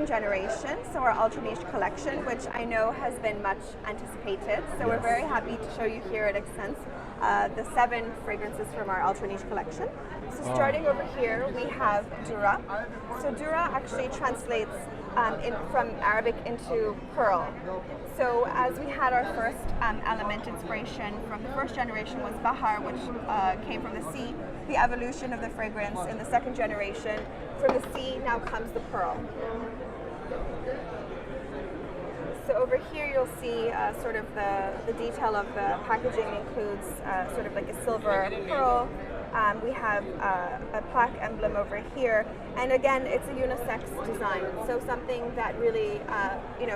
second generation, so our ultra niche collection, which I know has been much anticipated. So we're very happy to show you here at Esxence the 7 fragrances from our ultra niche collection. So starting over here, we have Dura. So Dura actually translates from Arabic into pearl. So as we had our first element inspiration from the first generation was Bahar, which came from the sea. The evolution of the fragrance in the second generation, from the sea now comes the pearl. So over here you'll see sort of the detail of the packaging includes sort of like a silver pearl. We have a plaque emblem over here, and again, it's a unisex design, so something that really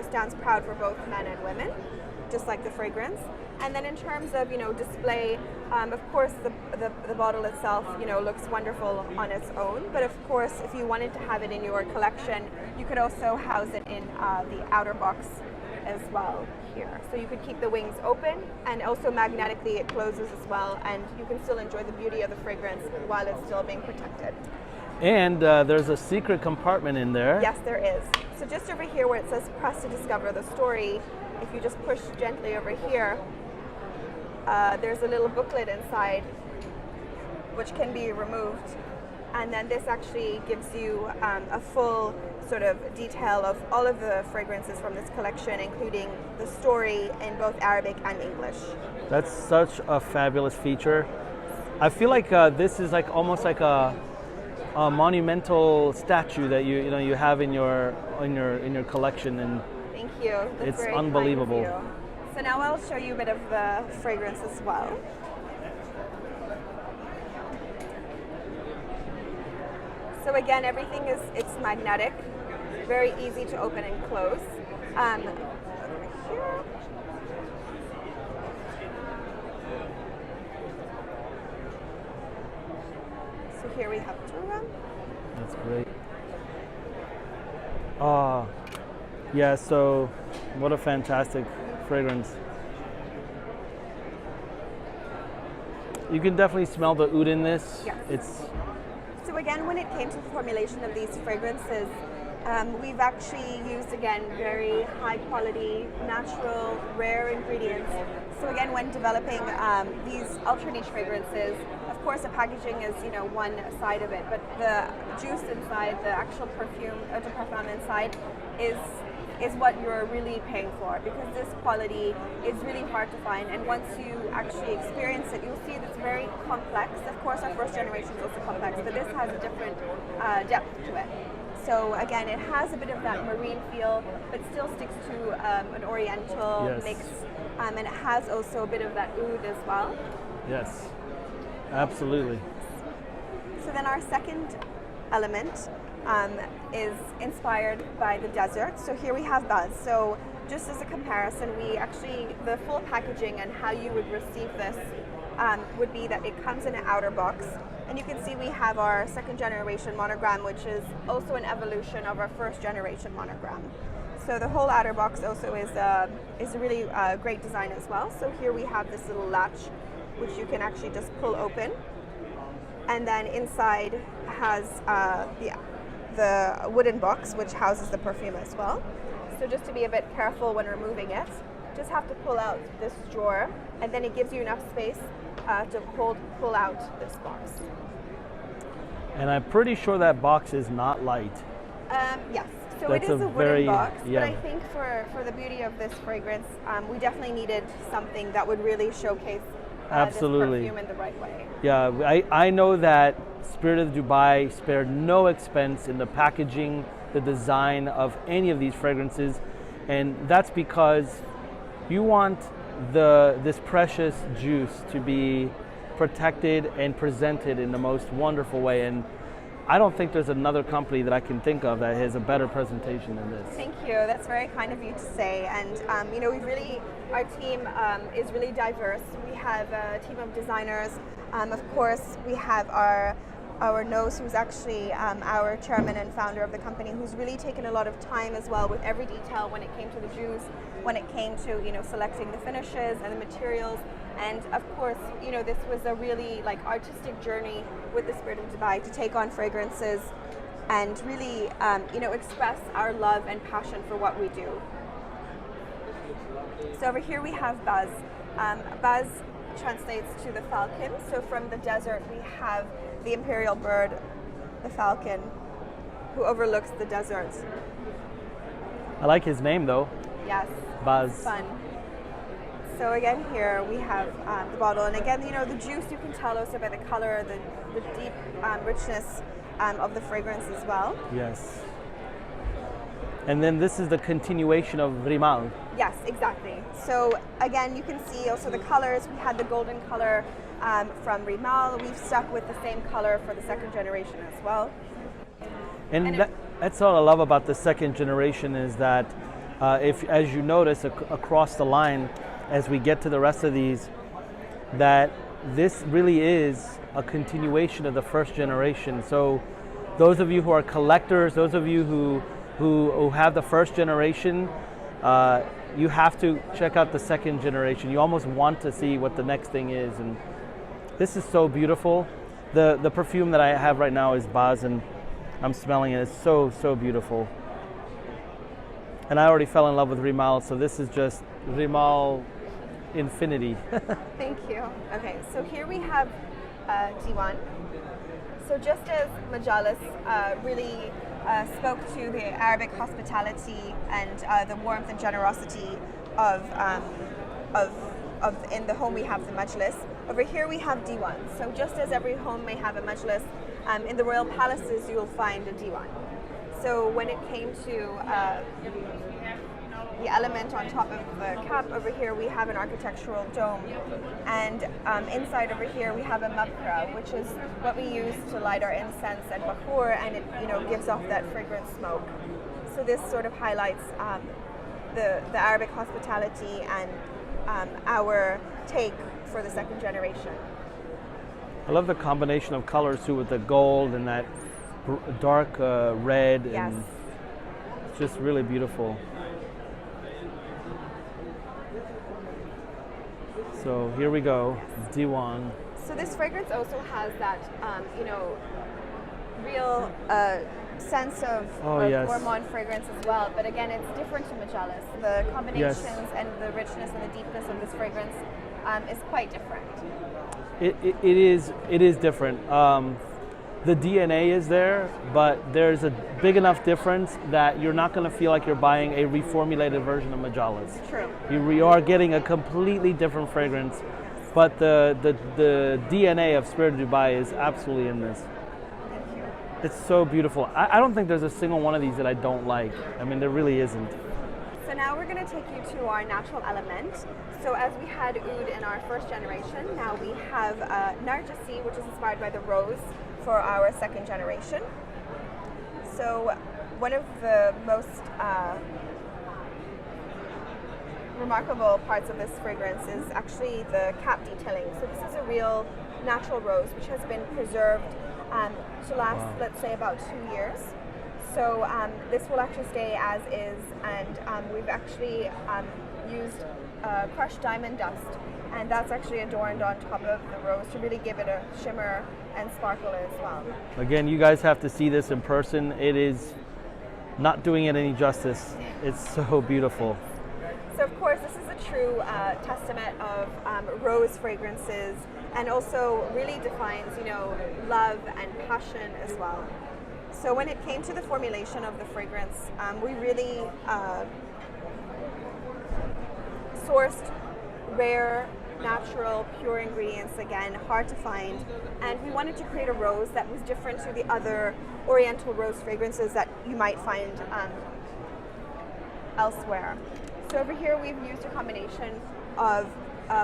stands proud for both men and women, just like the fragrance. And then in terms of display, of course the bottle itself looks wonderful on its own, but of course if you wanted to have it in your collection, you could also house it in the outer box as well here. So you could keep the wings open, and also magnetically it closes as well, and you can still enjoy the beauty of the fragrance while it's still being protected. And there's a secret compartment in there. Yes, there is. So just over here where it says press to discover the story, if you just push gently over here, there's a little booklet inside which can be removed, and then this actually gives you a full sort of detail of all of the fragrances from this collection, including the story in both Arabic and English. That's such a fabulous feature. I feel like this is like almost like a monumental statue that you have in your collection, and thank you. That's it's very unbelievable. kind of you. So now I'll show you a bit of the fragrance as well. So again, everything it's magnetic, very easy to open and close. Over here. So here we have Dura. That's great. Yeah, so what a fantastic fragrance. You can definitely smell the oud in this. Yes. So again, when it came to the formulation of these fragrances, we've actually used, again, very high quality, natural, rare ingredients. So again, when developing these ultra niche fragrances, of course the packaging is one side of it, but the juice inside, the actual perfume, eau de parfum inside, is what you're really paying for, because this quality is really hard to find, and once you actually experience it, you'll see it's very complex. Of course our first generation is also complex, but this has a different depth to it. So again, it has a bit of that marine feel, but still sticks to an oriental mix, and it has also a bit of that oud as well. Yes, absolutely. So then our second element is inspired by the desert. So here we have Buzz. So just as a comparison, the full packaging and how you would receive this would be that it comes in an outer box. And you can see we have our second generation monogram, which is also an evolution of our first generation monogram. So the whole outer box also is a really great design as well. So here we have this little latch, which you can actually just pull open. And then inside has the wooden box, which houses the perfume as well. So just to be a bit careful when removing it, just have to pull out this drawer, and then it gives you enough space to pull out this box. And I'm pretty sure that box is not light. Yes, so That's it is a wooden very, box, but I think for the beauty of this fragrance, we definitely needed something that would really showcase this perfume in the right way. Yeah, I know that Spirit of Dubai spared no expense in the packaging, the design of any of these fragrances, and that's because you want this precious juice to be protected and presented in the most wonderful way, and I don't think there's another company that I can think of that has a better presentation than this. Thank you. That's very kind of you to say. And our team is really diverse. We have a team of designers. Of course, we have our nose, who's actually our chairman and founder of the company, who's really taken a lot of time as well with every detail when it came to the juice, when it came to selecting the finishes and the materials. And of course, this was a really artistic journey with the Spirit of Dubai to take on fragrances and really, express our love and passion for what we do. So over here we have Buzz. Buzz translates to the falcon. So from the desert we have the imperial bird, the falcon, who overlooks the deserts. I like his name though. Yes. Buzz. It's fun. So again here we have the bottle, and again, the juice you can tell also by the color, the deep richness of the fragrance as well. Yes. And then this is the continuation of Rimal. Yes, exactly. So again, you can see also the colors. We had the golden color from Rimal. We've stuck with the same color for the second generation as well. And that's all I love about the second generation is that as you notice across the line, as we get to the rest of these, that this really is a continuation of the first generation. So those of you who are collectors, those of you who have the first generation, you have to check out the second generation. You almost want to see what the next thing is, and this is so beautiful. The perfume that I have right now is Baz, and I'm smelling it. It's so beautiful. And I already fell in love with Rimal, so this is just Rimal infinity. Thank you. Okay, so here we have Diwan. So just as Modulus really spoke to the Arabic hospitality and the warmth and generosity of in the home we have the Majlis, over here we have Diwan. So just as every home may have a Majlis, in the royal palaces you will find a Diwan. So when it came to the element on top of the cap, over here we have an architectural dome, and inside over here we have a mabkra, which is what we use to light our incense and bakhur, and it gives off that fragrant smoke. So this sort of highlights the Arabic hospitality and our take for the second generation. I love the combination of colors too, with the gold and that dark red. Yes. And it's just really beautiful. So here we go, Diwan. So this fragrance also has that, real sense of yes. gourmand fragrance as well. But again, it's different to Modulus. The combinations and the richness and the deepness of this fragrance is quite different. It is different. The DNA is there, but there's a big enough difference that you're not going to feel like you're buying a reformulated version of Modulus. True. You are getting a completely different fragrance, but the DNA of Spirit of Dubai is absolutely in this. Thank you. It's so beautiful. I don't think there's a single one of these that I don't like. I mean, there really isn't. So now we're going to take you to our natural element. So as we had oud in our first generation, now we have Narcissi, which is inspired by the rose, for our second generation. So one of the most remarkable parts of this fragrance is actually the cap detailing. So this is a real natural rose which has been preserved to last, let's say, about 2 years. So this will actually stay as is, and we've actually used crushed diamond dust, and that's actually adorned on top of the rose to really give it a shimmer and sparkle as well. Again, you guys have to see this in person. It is not doing it any justice. It's so beautiful. So of course, this is a true testament of rose fragrances, and also really defines, love and passion as well. So when it came to the formulation of the fragrance, we really sourced rare, natural, pure ingredients, again, hard to find, and we wanted to create a rose that was different to the other oriental rose fragrances that you might find elsewhere. So over here we've used a combination of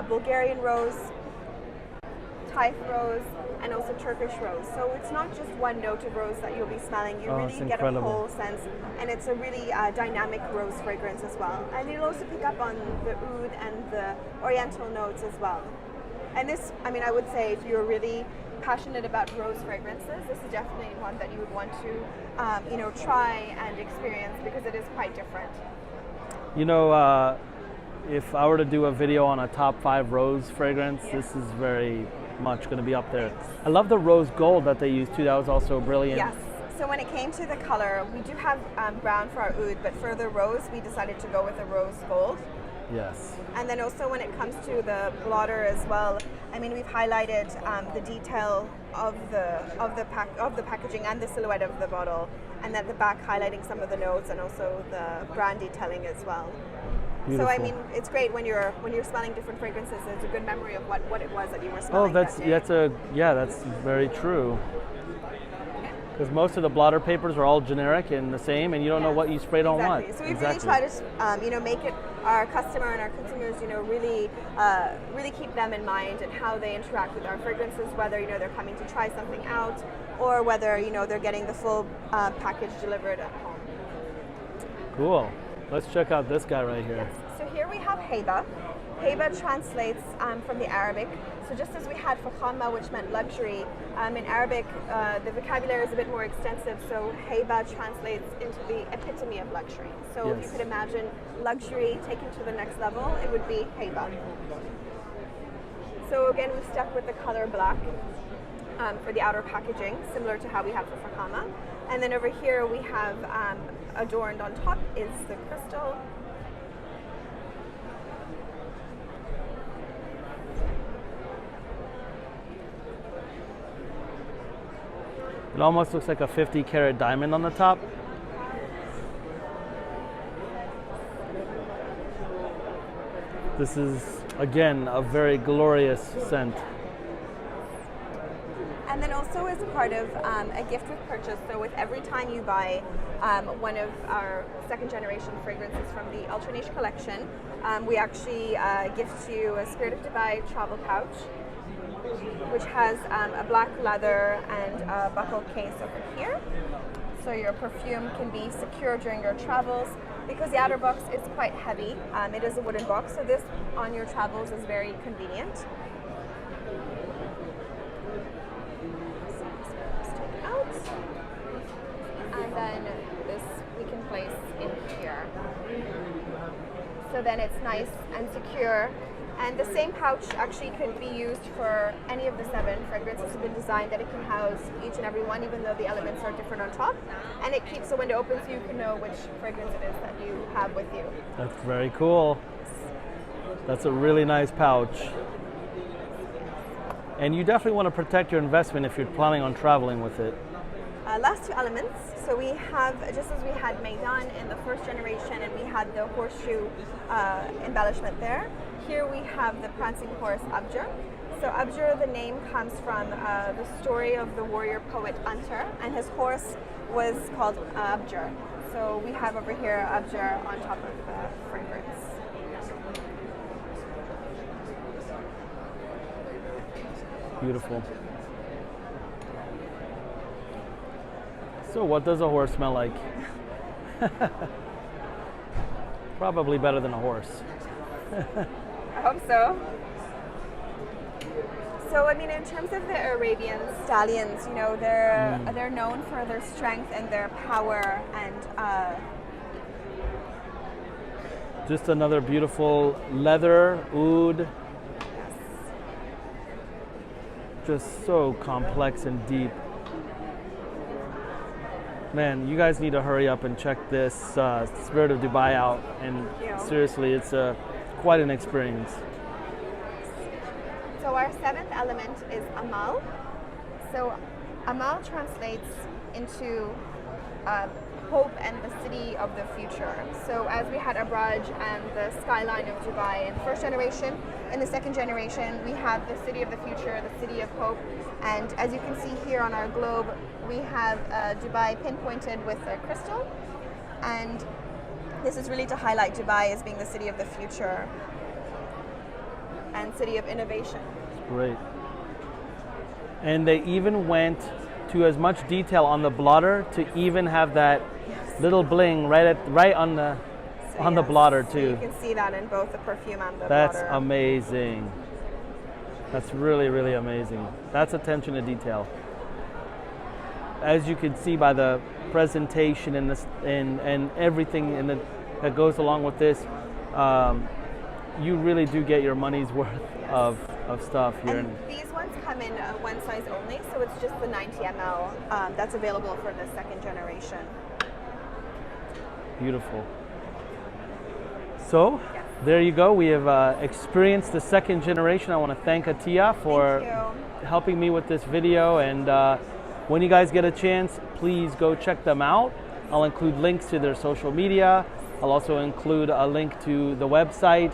Bulgarian rose, Thai rose, and also Turkish rose. So it's not just one note of rose that you'll be smelling. You really get a whole sense, and it's a really dynamic rose fragrance as well. And you'll also pick up on the oud and the oriental notes as well. And this, I would say, if you're really passionate about rose fragrances, this is definitely one that you would want to, try and experience, because it is quite different. If I were to do a video on a top 5 rose fragrance, this is very much going to be up there. I love the rose gold that they used too. That was also brilliant. Yes. So when it came to the color, we do have brown for our oud, but for the rose, we decided to go with a rose gold. Yes. And then also when it comes to the blotter as well, I mean, we've highlighted the detail of the packaging and the silhouette of the bottle, and at the back highlighting some of the notes and also the brand detailing as well. Beautiful. So I mean, it's great when you're smelling different fragrances. It's a good memory of what it was that you were smelling. Oh, that's very true. Because most of the blotter papers are all generic and the same, and you don't know what you sprayed on what. So we really try to, make it our customer and our consumers, really keep them in mind and how they interact with our fragrances, whether they're coming to try something out, or whether they're getting the full package delivered at home. Cool. Let's check out this guy right here. Yes. So here we have Heba. Heba translates from the Arabic. So just as we had fakhama, which meant luxury, in Arabic the vocabulary is a bit more extensive, so Heba translates into the epitome of luxury. So if you could imagine luxury taken to the next level, it would be Heba. So again, we've stuck with the color black for the outer packaging, similar to how we have for fakhama. And then over here we have adorned on top is the crystal. It almost looks like a 50-carat diamond on the top. This is, again, a very glorious scent. And then also as part of a gift with purchase, so with every time you buy one of our second generation fragrances from the Ultra Niche collection, we actually gift you a Spirit of Dubai travel pouch, which has a black leather and a buckle case over here. So your perfume can be secure during your travels. Because the outer box is quite heavy, it is a wooden box, so this on your travels is very convenient. So just take it out. And then this we can place in here. So then it's nice and secure. And the same pouch actually could be used for any of the 7 fragrances. Have been designed that it can house each and every one, even though the elements are different on top. And it keeps the window open so you can know which fragrance it is that you have with you. That's very cool. That's a really nice pouch. And you definitely want to protect your investment if you're planning on traveling with it. Last 2 elements. So we have, just as we had Maidan in the first generation and we had the horseshoe embellishment there, here we have the prancing horse Abjar. So Abjar, the name comes from the story of the warrior poet Antar, and his horse was called Abjar. So we have over here Abjar on top of the fragrance. Beautiful. So what does a horse smell like? Probably better than a horse. I hope so. So I mean, in terms of the Arabian stallions, they're known for their strength and their power, and just another beautiful leather oud. yes. Just so complex and deep. Man, you guys need to hurry up and check this Spirit of Dubai out. And seriously, it's quite an experience. So our 7th element is Amal. So Amal translates into hope and the city of the future. So as we had Abraj and the skyline of Dubai in the first generation, in the second generation we have the city of the future, the city of hope. And as you can see here on our globe, we have Dubai pinpointed with a crystal. And this is really to highlight Dubai as being the city of the future and city of innovation. Great. And they even went to as much detail on the blotter to even have that little bling right on the the blotter too. So you can see that in both the perfume and the That's blotter. amazing. That's really, really amazing. That's attention to detail. As you can see by the presentation and this and everything that goes along with this, you really do get your money's worth of stuff here. And these ones come come in one size only, so it's just the 90 ml that's available for the second generation. Beautiful. So, there you go. We have experienced the second generation. I want to thank Atiya for helping me with this video. And when you guys get a chance, please go check them out. I'll include links to their social media. I'll also include a link to the website.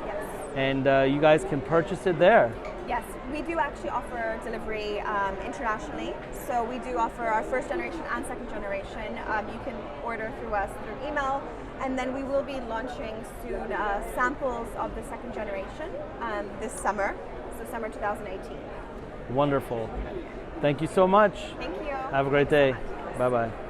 And you guys can purchase it there. Yes, we do actually offer delivery internationally. So we do offer our first generation and second generation. You can order through us through email, and then we will be launching soon samples of the second generation this summer, so summer 2018. Wonderful. Thank you so much. Thank you. Have a great day. Bye-bye.